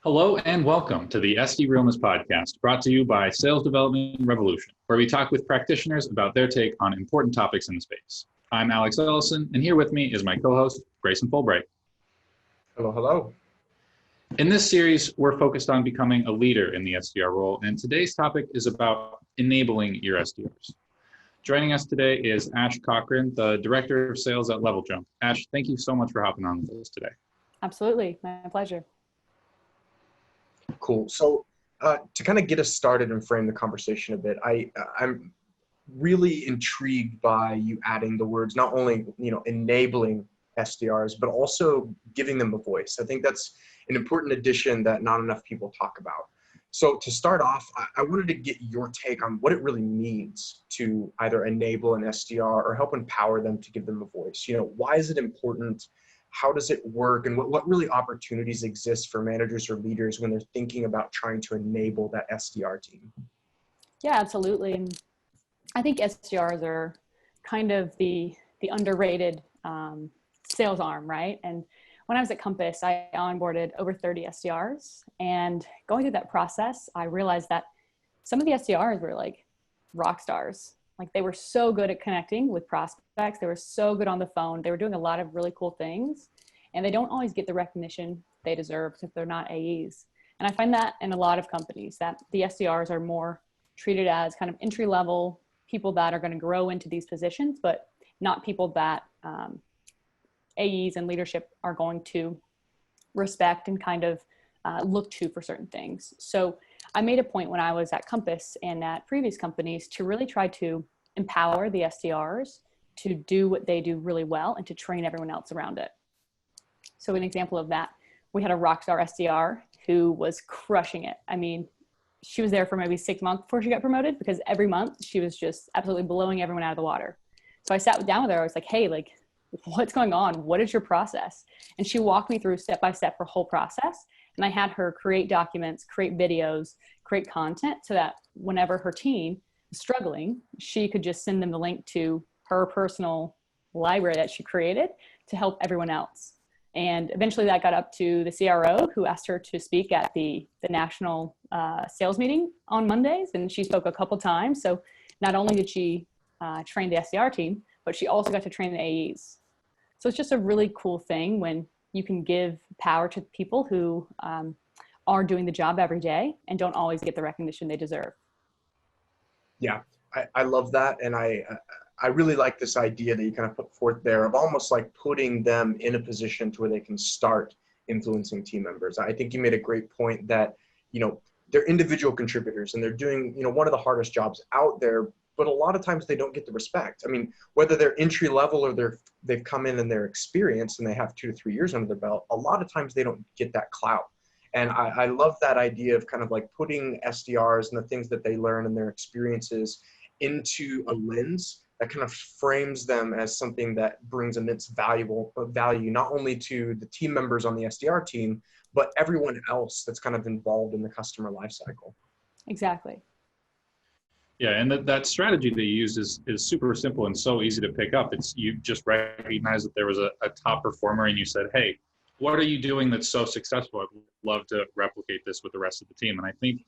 Hello and welcome to the SDRealness Podcast, brought to you by Sales Development Revolution, where we talk with practitioners about their take on important topics in the space. I'm Ellison, and here with me is my co-host, Grayson Fulbright. Hello, hello. In this series, we're focused on becoming a leader in the SDR role, and today's topic is about enabling your SDRs. Joining us today is Ash Cochran, the Director of Sales at LevelJump. Ash, thank you so much for hopping on with us today. Absolutely, my pleasure. Cool. So to kind of get us started and frame the conversation a bit, I'm really intrigued by you adding the words, not only, enabling SDRs, but also giving them a voice. I think that's an important addition that not enough people talk about. So to start off, I wanted to get your take on what it really means to either enable an SDR or help empower them to give them a voice. Why is it important? How does it work? And what really opportunities exist for managers or leaders when they're thinking about trying to enable that SDR team? Yeah, absolutely. And I think SDRs are kind of the underrated sales arm, right? And when I was at Compass, I onboarded over 30 SDRs. And going through that process, I realized that some of the SDRs were like rock stars. Like they were so good at connecting with prospects. They were so good on the phone. They were doing a lot of really cool things. And they don't always get the recognition they deserve if they're not AEs. And I find that in a lot of companies that the SDRs are more treated as kind of entry level people that are going to grow into these positions, but not people that AEs and leadership are going to respect and kind of look to for certain things. So I made a point when I was at Compass and at previous companies to really try to empower the SDRs to do what they do really well and to train everyone else around it. So an example of that, we had a rockstar SDR who was crushing it. I mean, she was there for maybe 6 months before she got promoted because every month she was just absolutely blowing everyone out of the water. So I sat down with her. I was like, hey, what's going on? What is your process? And she walked me through step by step her whole process. And I had her create documents, create videos, create content so that whenever her team was struggling, she could just send them the link to her personal library that she created to help everyone else. And eventually that got up to the CRO, who asked her to speak at the national sales meeting on Mondays. And she spoke a couple times. So not only did she train the SDR team, but she also got to train the AEs. So it's just a really cool thing when you can give power to people who are doing the job every day and don't always get the recognition they deserve. Yeah, I love that. And I really like this idea that you kind of put forth there of almost like putting them in a position to where they can start influencing team members. I think you made a great point that, they're individual contributors and they're doing, one of the hardest jobs out there, but a lot of times they don't get the respect. I mean, whether they're entry level or they've come in and they're experienced and they have 2 to 3 years under their belt, a lot of times they don't get that clout. And I love that idea of kind of like putting SDRs and the things that they learn and their experiences into a lens that kind of frames them as something that brings immense value, not only to the team members on the SDR team, but everyone else that's kind of involved in the customer lifecycle. Exactly. Yeah, and that strategy that you used is super simple and so easy to pick up. You just recognize that there was a top performer and you said, hey, what are you doing that's so successful? I'd love to replicate this with the rest of the team. And I think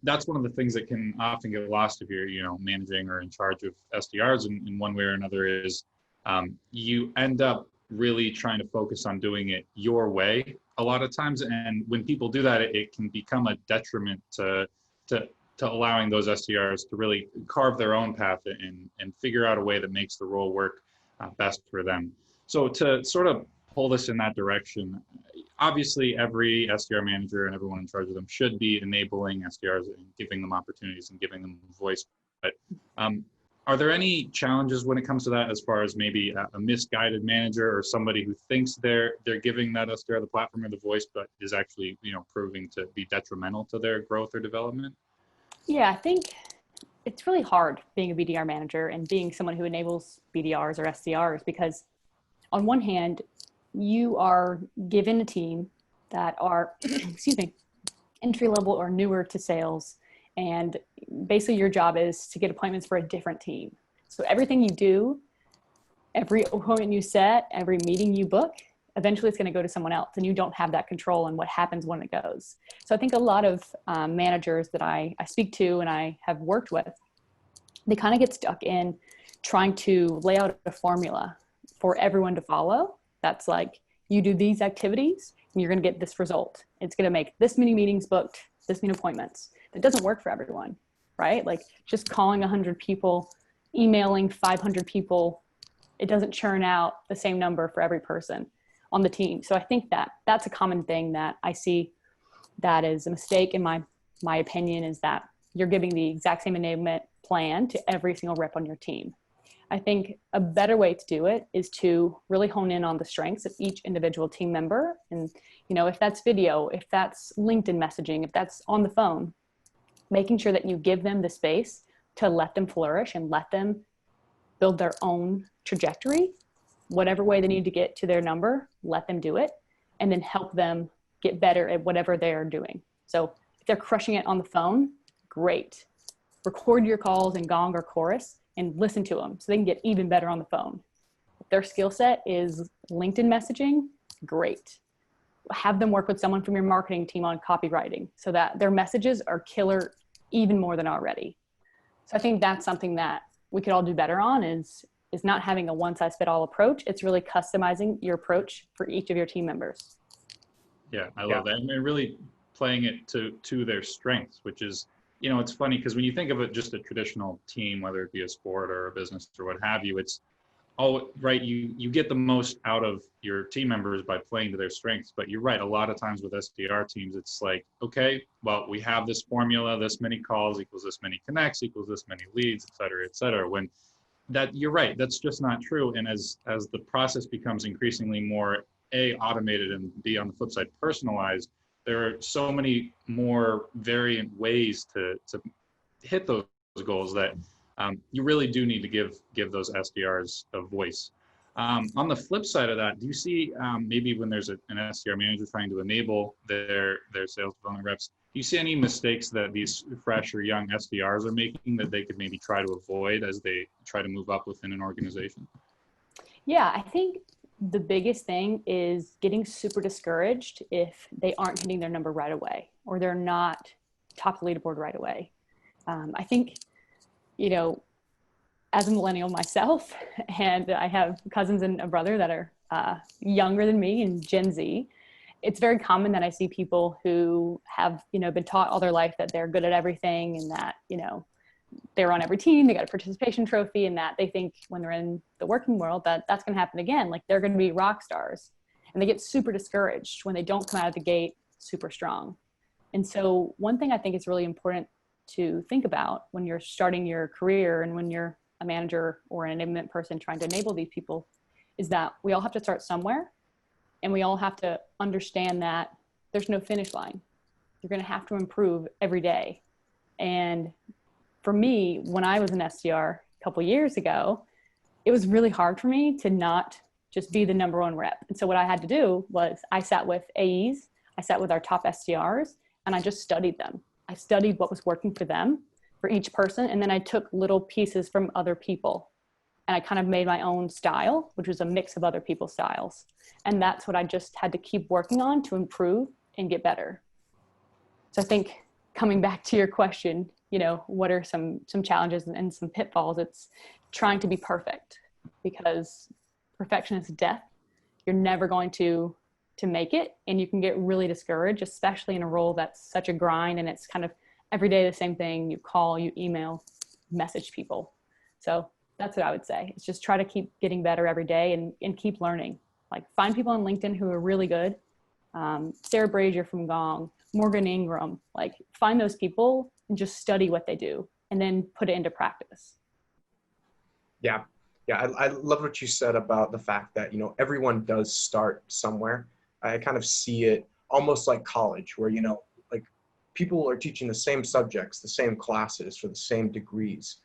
that's one of the things that can often get lost if you're managing or in charge of SDRs in one way or another is you end up really trying to focus on doing it your way a lot of times. And when people do that, it can become a detriment to allowing those SDRs to really carve their own path and figure out a way that makes the role work best for them. So to sort of pull this in that direction, obviously every SDR manager and everyone in charge of them should be enabling SDRs and giving them opportunities and giving them a voice. But are there any challenges when it comes to that as far as maybe a misguided manager or somebody who thinks they're giving that SDR the platform or the voice, but is actually proving to be detrimental to their growth or development? Yeah, I think it's really hard being a BDR manager and being someone who enables BDRs or SDRs because on one hand, you are given a team that are, entry level or newer to sales. And basically your job is to get appointments for a different team. So everything you do, every appointment you set, every meeting you book eventually it's going to go to someone else, and you don't have that control on what happens when it goes. So I think a lot of managers that I speak to and I have worked with, they kind of get stuck in trying to lay out a formula for everyone to follow. That's like, you do these activities and you're going to get this result. It's going to make this many meetings booked, this many appointments. It doesn't work for everyone, right? Like just calling 100 people, emailing 500 people, it doesn't churn out the same number for every person on the team. So I think that that's a common thing that I see that is a mistake in my opinion, is that you're giving the exact same enablement plan to every single rep on your team. I think a better way to do it is to really hone in on the strengths of each individual team member. And, you know, if that's video, if that's LinkedIn messaging, if that's on the phone, making sure that you give them the space to let them flourish and let them build their own trajectory, whatever way they need to get to their number, let them do it, and then help them get better at whatever they're doing. So if they're crushing it on the phone, great. Record your calls in Gong or Chorus and listen to them so they can get even better on the phone. If their skill set is LinkedIn messaging, great. Have them work with someone from your marketing team on copywriting so that their messages are killer even more than already. So I think that's something that we could all do better on, is not having a one-size-fits-all approach. It's really customizing your approach for each of your team members. Yeah, I love that. And really playing it to their strengths, which is, you know, it's funny because when you think of it, just a traditional team, whether it be a sport or a business or what have you, it's, oh, right, you get the most out of your team members by playing to their strengths. But you're right, a lot of times with SDR teams, it's like, okay, well, we have this formula, this many calls equals this many connects equals this many leads, et cetera, when that, you're right, that's just not true. And as the process becomes increasingly more automated and B, on the flip side, personalized, there are so many more variant ways to hit those goals that you really do need to give those SDRs a voice. On the flip side of that, do you see maybe when there's an SDR manager trying to enable their sales development reps, do you see any mistakes that these fresh or young SDRs are making that they could maybe try to avoid as they try to move up within an organization? Yeah, I think the biggest thing is getting super discouraged if they aren't hitting their number right away, or they're not top of the leaderboard right away. I think, you know, as a millennial myself, and I have cousins and a brother that are younger than me and Gen Z, it's very common that I see people who have, you know, been taught all their life that they're good at everything and that, you know, they're on every team, they got a participation trophy, and that they think when they're in the working world that that's going to happen again. Like they're going to be rock stars, and they get super discouraged when they don't come out of the gate super strong. And so one thing I think is really important to think about when you're starting your career and when you're a manager or an enablement person trying to enable these people is that we all have to start somewhere, and we all have to understand that there's no finish line. You're going to have to improve every day. And for me, when I was an SDR a couple years ago, it was really hard for me to not just be the number one rep. And so what I had to do was I sat with AEs, I sat with our top SDRs, and I just studied them. I studied what was working for them, for each person, and then I took little pieces from other people. And I kind of made my own style, which was a mix of other people's styles. And that's what I just had to keep working on to improve and get better. So I think coming back to your question, you know, what are some challenges and some pitfalls? It's trying to be perfect, because perfection is death. You're never going to make it, and you can get really discouraged, especially in a role that's such a grind and it's kind of every day the same thing. You call, you email, message people. So that's what I would say. It's just try to keep getting better every day and keep learning. Like find people on LinkedIn who are really good. Sarah Brazier from Gong, Morgan Ingram, like find those people and just study what they do and then put it into practice. Yeah. I love what you said about the fact that, you know, everyone does start somewhere. I kind of see it almost like college, where, you know, like people are teaching the same subjects, the same classes for the same degrees.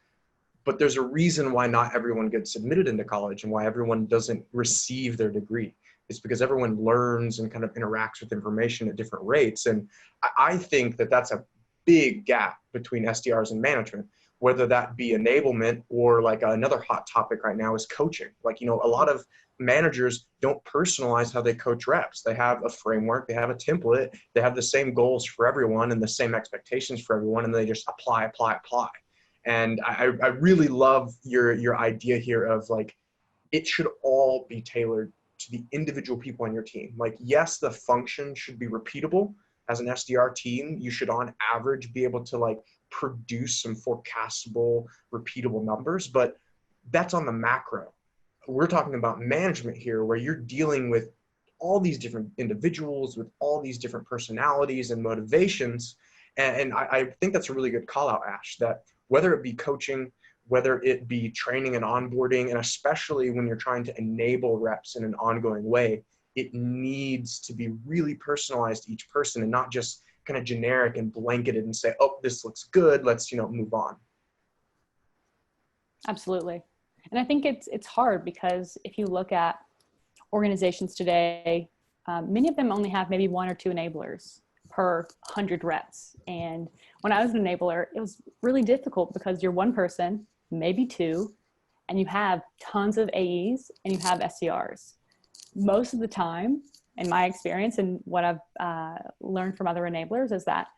But there's a reason why not everyone gets admitted into college and why everyone doesn't receive their degree. It's because everyone learns and kind of interacts with information at different rates. And I think that that's a big gap between SDRs and management, whether that be enablement or like another hot topic right now is coaching. Like, you know, a lot of managers don't personalize how they coach reps. They have a framework, they have a template, they have the same goals for everyone and the same expectations for everyone, and they just apply. And I really love your idea here of like, it should all be tailored to the individual people on your team. Like, yes, the function should be repeatable. As an SDR team, you should on average be able to like produce some forecastable, repeatable numbers, but that's on the macro. We're talking about management here, where you're dealing with all these different individuals with all these different personalities and motivations. And I think that's a really good call out, Ash, that whether it be coaching, whether it be training and onboarding, and especially when you're trying to enable reps in an ongoing way, it needs to be really personalized to each person and not just kind of generic and blanketed and say, oh, this looks good, let's, move on. Absolutely. And I think it's hard because if you look at organizations today, many of them only have maybe 1 or 2 enablers per 100 reps. And when I was an enabler, it was really difficult because you're one person, maybe 2, and you have tons of AEs and you have SDRs. Most of the time, in my experience and what I've learned from other enablers, is that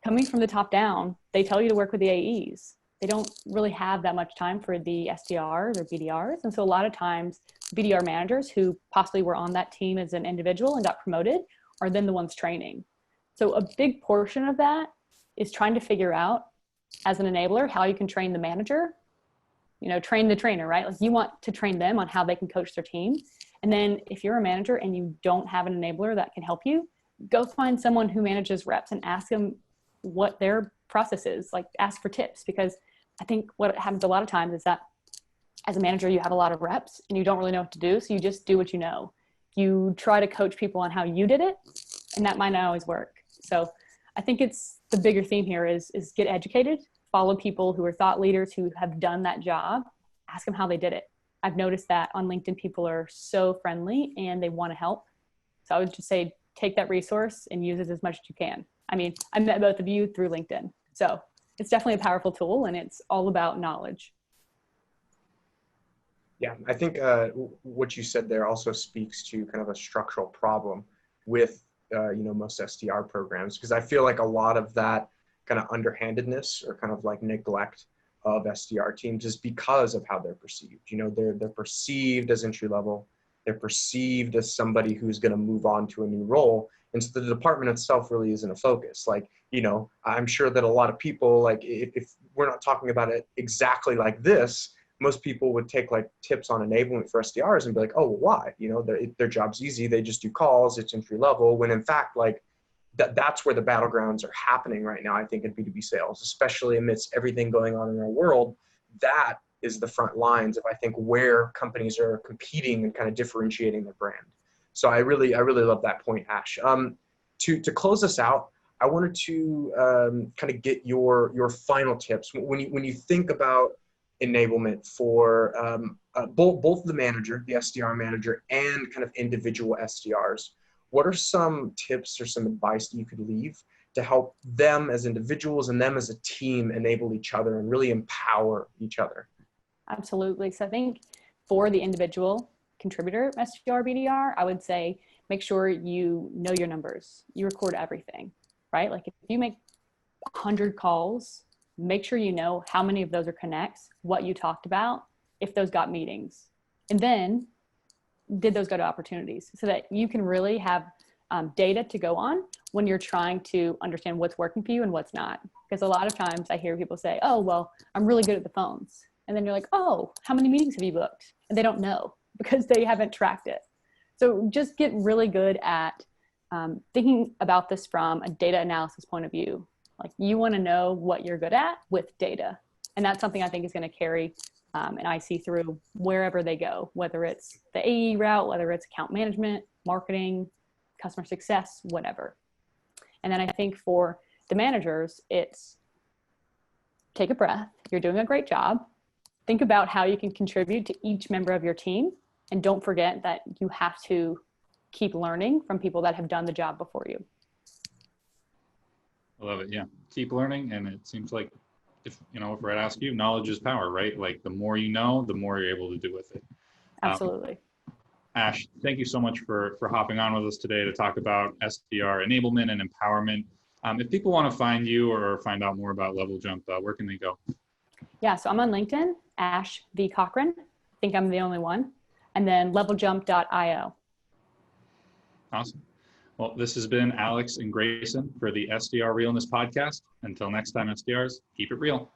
coming from the top down, they tell you to work with the AEs. They don't really have that much time for the SDRs or BDRs. And so a lot of times BDR managers who possibly were on that team as an individual and got promoted are then the ones training. So a big portion of that is trying to figure out as an enabler how you can train the manager, train the trainer, right? Like you want to train them on how they can coach their team. And then if you're a manager and you don't have an enabler that can help you, go find someone who manages reps and ask them what their process is. Like ask for tips, because I think what happens a lot of times is that as a manager, you have a lot of reps and you don't really know what to do. So you just do what you know. You try to coach people on how you did it, and that might not always work. So I think it's the bigger theme here is get educated, follow people who are thought leaders who have done that job, ask them how they did it. I've noticed that on LinkedIn, people are so friendly and they want to help. So I would just say, take that resource and use it as much as you can. I mean, I met both of you through LinkedIn. So it's definitely a powerful tool, and it's all about knowledge. Yeah, I think what you said there also speaks to kind of a structural problem with, most SDR programs, because I feel like a lot of that kind of underhandedness or kind of like neglect of SDR teams is because of how they're perceived. They're perceived as entry level. They're perceived as somebody who's going to move on to a new role. And so the department itself really isn't a focus. Like, I'm sure that a lot of people, like if we're not talking about it exactly like this, most people would take like tips on enablement for SDRs and be like, oh, well, why? Their job's easy. They just do calls. It's entry level. When in fact, like that's where the battlegrounds are happening right now, I think, in B2B sales, especially amidst everything going on in our world. That is the front lines of, I think, where companies are competing and kind of differentiating their brand. So I really love that point, Ash. To close us out, I wanted to kind of get your final tips when you think about enablement for both the manager, the SDR manager, and kind of individual SDRs. What are some tips or some advice that you could leave to help them as individuals and them as a team enable each other and really empower each other? Absolutely. So I think for the individual contributor, SDR, BDR, I would say make sure you know your numbers. You record everything, right? Like if you make 100 calls, make sure you know how many of those are connects, what you talked about, if those got meetings, and then did those go to opportunities, so that you can really have data to go on when you're trying to understand what's working for you and what's not. Because a lot of times I hear people say, oh, well, I'm really good at the phones. And then you're like, oh, how many meetings have you booked? And they don't know because they haven't tracked it. So just get really good at thinking about this from a data analysis point of view. Like you want to know what you're good at with data. And that's something I think is going to carry an IC through wherever they go, whether it's the AE route, whether it's account management, marketing, customer success, whatever. And then I think for the managers, it's take a breath. You're doing a great job. Think about how you can contribute to each member of your team. And don't forget that you have to keep learning from people that have done the job before you. I love it. Yeah. Keep learning. And it seems like if I ask you, knowledge is power, right? Like the more you know, the more you're able to do with it. Absolutely. Ash, thank you so much for hopping on with us today to talk about SDR enablement and empowerment. If people want to find you or find out more about LevelJump, where can they go? Yeah, so I'm on LinkedIn, Ash V. Cochran. I think I'm the only one. And then leveljump.io. Awesome. Well, this has been Alex and Grayson for the SDR Realness Podcast. Until next time, SDRs, keep it real.